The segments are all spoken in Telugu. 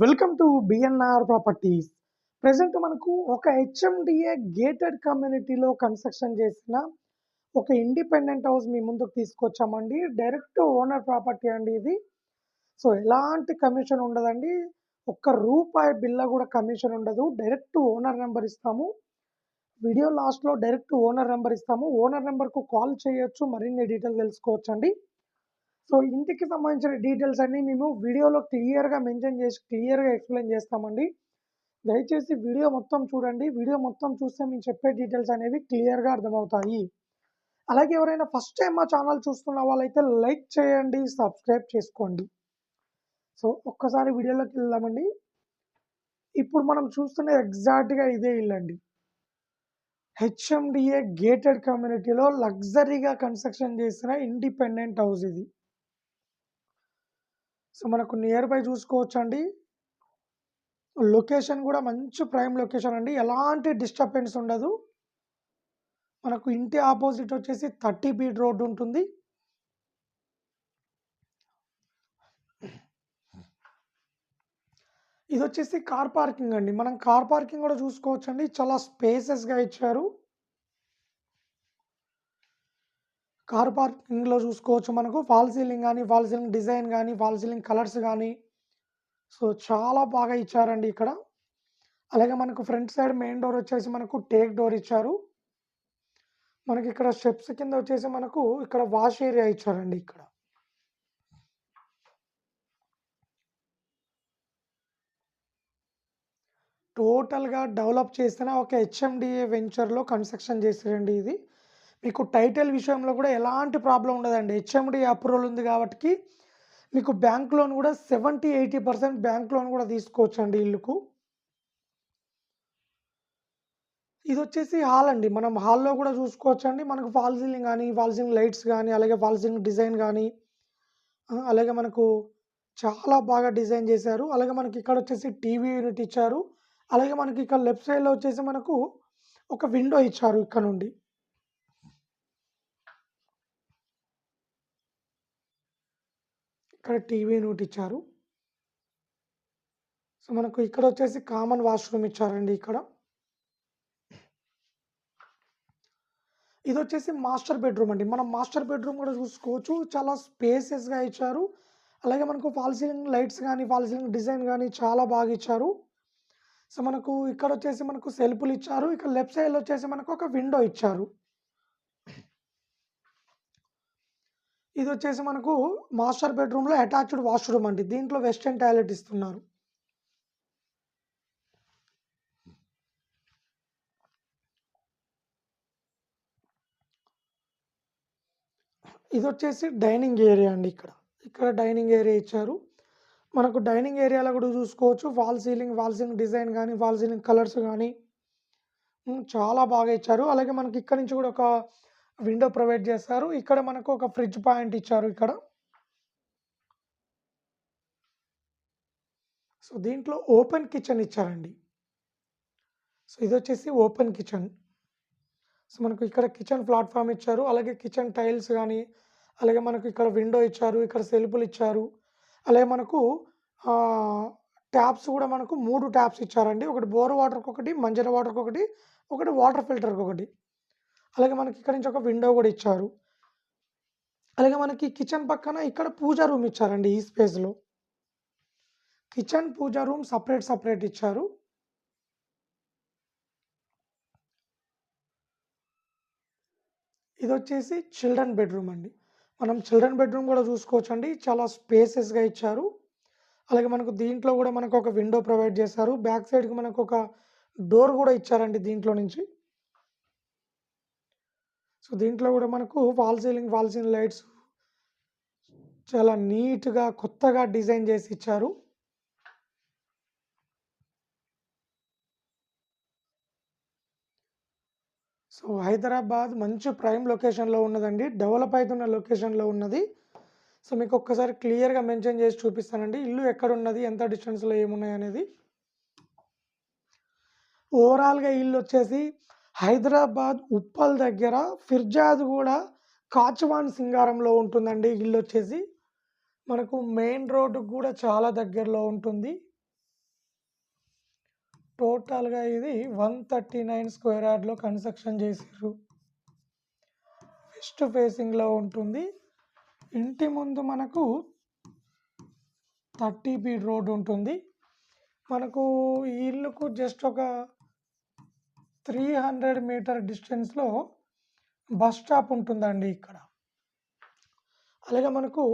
Welcome to BNR properties. Present మనకు ఒక హెచ్ఎండిఏ గేటెడ్ కమ్యూనిటీలో కన్స్ట్రక్షన్ చేసిన ఒక ఇండిపెండెంట్ హౌస్ మీ ముందుకు తీసుకొచ్చామండి. డైరెక్ట్ ఓనర్ ప్రాపర్టీ అండి ఇది. సో ఎలాంటి కమిషన్ ఉండదండి. ఒక్క రూపాయి బిల్ల కూడా కమిషన్ ఉండదు. డైరెక్ట్ ఓనర్ నెంబర్ ఇస్తాము. వీడియో లాస్ట్లో డైరెక్ట్ ఓనర్ నెంబర్ ఇస్తాము. ఓనర్ నెంబర్కు కాల్ చేయొచ్చు, మరిన్ని డీటెయిల్స్ తెలుసుకోవచ్చండి. సో ఇంటికి సంబంధించిన డీటెయిల్స్ అన్నీ మేము వీడియోలో క్లియర్గా మెన్షన్ చేసి క్లియర్గా ఎక్స్ప్లెయిన్ చేస్తామండి. దయచేసి వీడియో మొత్తం చూడండి. వీడియో మొత్తం చూస్తే మేము చెప్పే డీటెయిల్స్ అనేవి క్లియర్గా అర్థమవుతాయి. అలాగే ఎవరైనా ఫస్ట్ టైం మా ఛానల్ చూస్తున్న వాళ్ళైతే లైక్ చేయండి, సబ్స్క్రైబ్ చేసుకోండి. సో ఒక్కసారి వీడియోలోకి వెళ్దామండి. ఇప్పుడు మనం చూస్తున్న ఎగ్జాక్ట్గా ఇదే ఇల్లు అండి. హెచ్ఎండిఏ గేటెడ్ కమ్యూనిటీలో లగ్జరీగా కన్స్ట్రక్షన్ చేసిన ఇండిపెండెంట్ హౌస్ ఇది. సో మనకు నియర్ బై చూసుకోవచ్చండి. లొకేషన్ కూడా మంచి ప్రైమ్ లొకేషన్ అండి. ఎలాంటి డిస్టర్బెన్స్ ఉండదు. మనకు ఇంటి ఆపోజిట్ వచ్చేసి 30 ఫీట్ రోడ్డు ఉంటుంది. ఇది వచ్చేసి కార్ పార్కింగ్ అండి. మనం కార్ పార్కింగ్ కూడా చూసుకోవచ్చండి. చాలా స్పేసెస్గా ఇచ్చారు. కార్ పార్కింగ్లో చూసుకోవచ్చు మనకు ఫాల్ సీలింగ్ కానీ, ఫాల్ సీలింగ్ డిజైన్ కానీ, ఫాల్ సీలింగ్ కలర్స్ కానీ సో చాలా బాగా ఇచ్చారండి ఇక్కడ. అలాగే మనకు ఫ్రంట్ సైడ్ మెయిన్ డోర్ వచ్చేసి మనకు టేక్ డోర్ ఇచ్చారు. మనకి ఇక్కడ స్టెప్స్ కింద వచ్చేసి మనకు ఇక్కడ వాష్ ఏరియా ఇచ్చారండి. ఇక్కడ టోటల్గా డెవలప్ చేసిన ఒక హెచ్ఎండిఏ వెంచర్లో కన్స్ట్రక్షన్ చేసారండి ఇది. మీకు టైటిల్ విషయంలో కూడా ఎలాంటి ప్రాబ్లం ఉండదండి. హెచ్ఎండిఏ అప్రూవల్ ఉంది కాబట్టి మీకు బ్యాంక్ లోన్ కూడా 70-80% బ్యాంక్ లోన్ కూడా తీసుకోవచ్చండి ఇల్లుకు. ఇది వచ్చేసి హాల్ అండి. మనం హాల్లో కూడా చూసుకోవచ్చండి. మనకు ఫాల్ సీలింగ్ కానీ, ఫాల్ సీలింగ్ లైట్స్ కానీ, అలాగే ఫాల్ సీలింగ్ డిజైన్ కానీ అలాగే మనకు చాలా బాగా డిజైన్ చేశారు. అలాగే మనకి ఇక్కడ వచ్చేసి టీవీ యూనిట్ ఇచ్చారు. అలాగే మనకి ఇక్కడ లెఫ్ట్ సైడ్లో వచ్చేసి మనకు ఒక విండో ఇచ్చారు. ఇక్కడ నుండి ఇక్కడ టీవీ యూనిట్ ఇచ్చారు. సో మనకు ఇక్కడ వచ్చేసి కామన్ వాష్రూమ్ ఇచ్చారండి. ఇక్కడ ఇది వచ్చేసి మాస్టర్ బెడ్రూమ్ అండి. మనం మాస్టర్ బెడ్రూమ్ కూడా చూసుకోవచ్చు. చాలా స్పేసెస్గా ఇచ్చారు. అలాగే మనకు ఫాల్ సీలింగ్ లైట్స్ కానీ, ఫాల్ సీలింగ్ డిజైన్ కానీ చాలా బాగా ఇచ్చారు. సో మనకు ఇక్కడ వచ్చేసి మనకు సెల్ఫ్లు ఇచ్చారు. ఇక్కడ లెఫ్ట్ సైడ్లో వచ్చేసి మనకు ఒక విండో ఇచ్చారు. ఇది వచ్చేసి మనకు మాస్టర్ బెడ్రూమ్లో అటాచ్డ్ వాష్రూమ్ అండి. దీంట్లో వెస్టర్న్ టాయిలెట్ ఇస్తున్నారు. ఇది వచ్చేసి డైనింగ్ ఏరియా అండి. ఇక్కడ డైనింగ్ ఏరియా ఇచ్చారు. మనకు డైనింగ్ ఏరియాలో కూడా చూసుకోవచ్చు. ఫాల్ సీలింగ్ డిజైన్ కానీ, ఫాల్ సీలింగ్ కలర్స్ కానీ చాలా బాగా ఇచ్చారు. అలాగే మనకి ఇక్కడ నుంచి కూడా ఒక విండో ప్రొవైడ్ చేస్తారు. ఇక్కడ మనకు ఒక ఫ్రిడ్జ్ పాయింట్ ఇచ్చారు ఇక్కడ. సో దీంట్లో ఓపెన్ కిచెన్ ఇచ్చారండి. సో ఇది వచ్చేసి ఓపెన్ కిచెన్. సో మనకు ఇక్కడ కిచెన్ ప్లాట్ఫామ్ ఇచ్చారు. అలాగే కిచెన్ టైల్స్ కానీ, అలాగే మనకు ఇక్కడ విండో ఇచ్చారు. ఇక్కడ సెల్ఫ్లు ఇచ్చారు. అలాగే మనకు ట్యాప్స్ కూడా మనకు 3 ట్యాప్స్ ఇచ్చారండి. ఒకటి బోర్ వాటర్కి ఒకటి, మంజర వాటర్కి ఒకటి, ఒకటి వాటర్ ఫిల్టర్కి ఒకటి. అలాగే మనకి ఇక్కడ నుంచి ఒక విండో కూడా ఇచ్చారు. అలాగే మనకి కిచెన్ పక్కన ఇక్కడ పూజా రూమ్ ఇచ్చారండి. ఈ స్పేస్లో కిచెన్ పూజా రూమ్ సపరేట్ ఇచ్చారు. ఇది వచ్చేసి చిల్డ్రన్ బెడ్రూమ్ అండి. మనం చిల్డ్రన్ బెడ్రూమ్ కూడా చూసుకోవచ్చండి. చాలా స్పేసెస్గా ఇచ్చారు. అలాగే మనకు దీంట్లో కూడా మనకు ఒక విండో ప్రొవైడ్ చేశారు. బ్యాక్ సైడ్కి మనకు ఒక డోర్ కూడా ఇచ్చారండి దీంట్లో నుంచి. సో దీంట్లో కూడా మనకు ఫాల్ సీలింగ్ లైట్స్ చాలా నీట్గా కొత్తగా డిజైన్ చేసి ఇచ్చారు. సో హైదరాబాద్ మంచి ప్రైమ్ లొకేషన్లో ఉన్నదండి. డెవలప్ అవుతున్న లొకేషన్లో ఉన్నది. సో మీకు ఒక్కసారి క్లియర్గా మెన్షన్ చేసి చూపిస్తానండి. ఇల్లు ఎక్కడ ఉన్నది, ఎంత డిస్టెన్స్లో ఏమున్నాయి అనేది. ఓవరాల్గా ఇల్లు వచ్చేసి హైదరాబాద్ ఉప్పల్ దగ్గర ఫిర్జాద్గూడ కాచవాన్ సింగారంలో ఉంటుందండి. ఇల్లు వచ్చేసి మనకు మెయిన్ రోడ్డుకు కూడా చాలా దగ్గరలో ఉంటుంది. టోటల్‌గా ఇది 139 స్క్వేర్ యార్డ్‌లో కన్‌స్ట్రక్షన్ చేసిర్రు. వెస్ట్ ఫేసింగ్‌లో ఉంటుంది. ఇంటి ముందు మనకు 30 ఫీట్ రోడ్ ఉంటుంది. మనకు ఈ ఇల్లుకు జస్ట్ ఒక 300 మీటర్ డిస్టెన్స్‌లో బస్ స్టాప్ ఉంటుందండి ఇక్కడ. అలాగే మనకు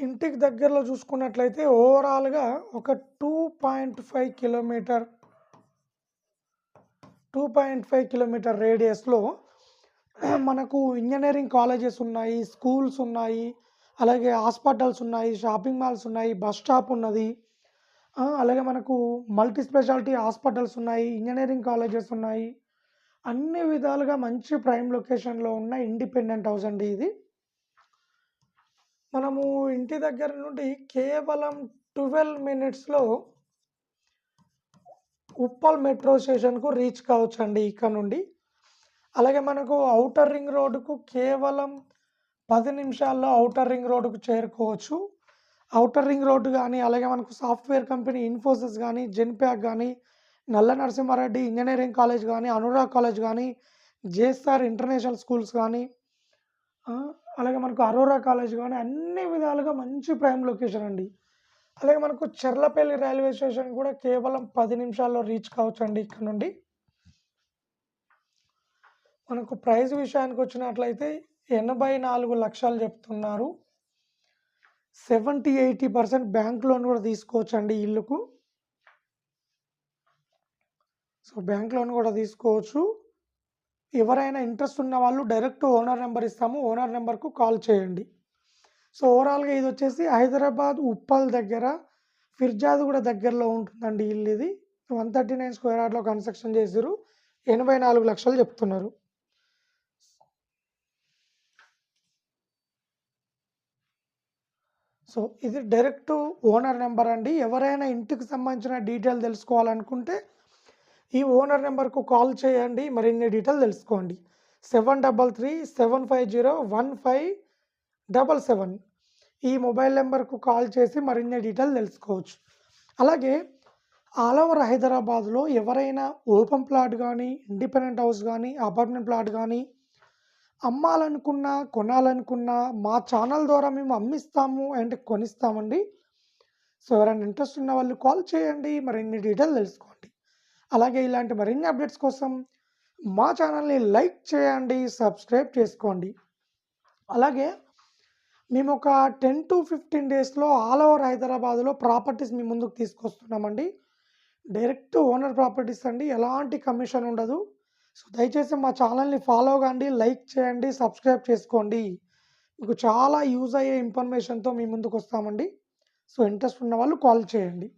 ఇంటికి దగ్గరలో చూసుకున్నట్లయితే ఓవరాల్‌గా ఒక 2.5 కిలోమీటర్ రేడియస్‌లో మనకు ఇంజినీరింగ్ కాలేజెస్ ఉన్నాయి, స్కూల్స్ ఉన్నాయి, అలాగే హాస్పిటల్స్ ఉన్నాయి, షాపింగ్ మాల్స్ ఉన్నాయి, బస్ స్టాప్ ఉన్నది. అలాగే మనకు మల్టీ స్పెషాలిటీ హాస్పిటల్స్ ఉన్నాయి, ఇంజినీరింగ్ కాలేజెస్ ఉన్నాయి. అన్ని విధాలుగా మంచి ప్రైమ్ లొకేషన్‌లో ఉన్న ఇండిపెండెంట్ హౌస్ అండి ఇది. మనము ఇంటి దగ్గర నుండి కేవలం 12 మినిట్స్‌లో ఉప్పల్ మెట్రో స్టేషన్‌కు రీచ్ కావచ్చండి ఇక్కడ నుండి. అలాగే మనకు ఔటర్ రింగ్ రోడ్డుకు కేవలం 10 నిమిషాల్లో ఔటర్ రింగ్ రోడ్డుకు చేరుకోవచ్చు. ఔటర్ రింగ్ రోడ్డు గానీ, అలాగే మనకు సాఫ్ట్‌వేర్ కంపెనీ ఇన్ఫోసిస్ గానీ, జెన్‌ప్యాక్ గానీ, నల్ల నరసింహారెడ్డి ఇంజినీరింగ్ కాలేజ్ గానీ, అనురాగ్ కాలేజ్ గానీ, జేఎస్ఆర్ ఇంటర్నేషనల్ స్కూల్స్ గానీ, అలాగే మనకు అరోరా కాలేజ్ గానీ అన్ని విధాలుగా మంచి ప్రైమ్ లొకేషన్ అండి. అలాగే మనకు చెర్లపల్లి రైల్వే స్టేషన్ కూడా కేవలం 10 నిమిషాల్లో రీచ్ కావచ్చండి ఇక్కడ నుండి. మనకు ప్రైస్ విషయానికి వచ్చినట్లయితే 84 లక్షలు చెప్తున్నారు. 70-80% బ్యాంక్ లోన్ కూడా తీసుకోవచ్చండి ఈ ఇల్లుకు. సో బ్యాంక్ లోన్ కూడా తీసుకోవచ్చు. ఎవరైనా ఇంట్రెస్ట్ ఉన్న వాళ్ళు డైరెక్ట్ ఓనర్ నెంబర్ ఇస్తాము. ఓనర్ నెంబర్కు కాల్ చేయండి. సో ఓవరాల్‌గా ఇది వచ్చేసి హైదరాబాద్ ఉప్పల్ దగ్గర ఫిర్జాద్‌గూడ దగ్గరలో ఉంటుందండి ఇల్లు ఇది. 139 స్క్వేర్ యార్డ్‌లో కన్స్ట్రక్షన్ చేసిర్రు. 84 లక్షలు చెప్తున్నారు. సో ఇది డైరెక్ట్ ఓనర్ నెంబర్ అండి. ఎవరైనా ఇంటికి సంబంధించిన డీటెయిల్ తెలుసుకోవాలనుకుంటే ఈ ఓనర్ నెంబర్కు కాల్ చేయండి. మరిన్ని డీటెయిల్ తెలుసుకోండి. 7337501577 ఈ మొబైల్ నెంబర్కు కాల్ చేసి మరిన్ని డీటెయిల్ తెలుసుకోవచ్చు. అలాగే ఆల్ ఓవర్ హైదరాబాద్లో ఎవరైనా ఓపెన్ ప్లాట్ కానీ, ఇండిపెండెంట్ హౌస్ కానీ, అపార్ట్మెంట్ ప్లాట్ కానీ అమ్మాలనుకున్నా, కొనాలనుకున్నా మా ఛానల్ ద్వారా మేము అమ్మిస్తాము అండ్ కొనిస్తామండి. సో ఎవరైనా ఇంట్రెస్ట్ ఉన్న వాళ్ళు కాల్ చేయండి. మరిన్ని డీటెయిల్ తెలుసుకోండి. అలాగే ఇలాంటి మరిన్ని అప్డేట్స్ కోసం మా ఛానల్ని లైక్ చేయండి, సబ్స్క్రైబ్ చేసుకోండి. అలాగే మేము ఒక 10 to 15 డేస్లో ఆల్ ఓవర్ హైదరాబాద్లో ప్రాపర్టీస్ మీ ముందుకు తీసుకొస్తున్నామండి. డైరెక్ట్ ఓనర్ ప్రాపర్టీస్ అండి. ఎలాంటి కమిషన్ ఉండదు. సో దయచేసి మా ఛానల్ని ఫాలో కండి, లైక్ చేయండి, సబ్స్క్రైబ్ చేసుకోండి. మీకు చాలా యూజ్ అయ్యే ఇన్ఫర్మేషన్తో మీ ముందుకు వస్తామండి. సో ఇంట్రెస్ట్ ఉన్న వాళ్ళు కాల్ చేయండి.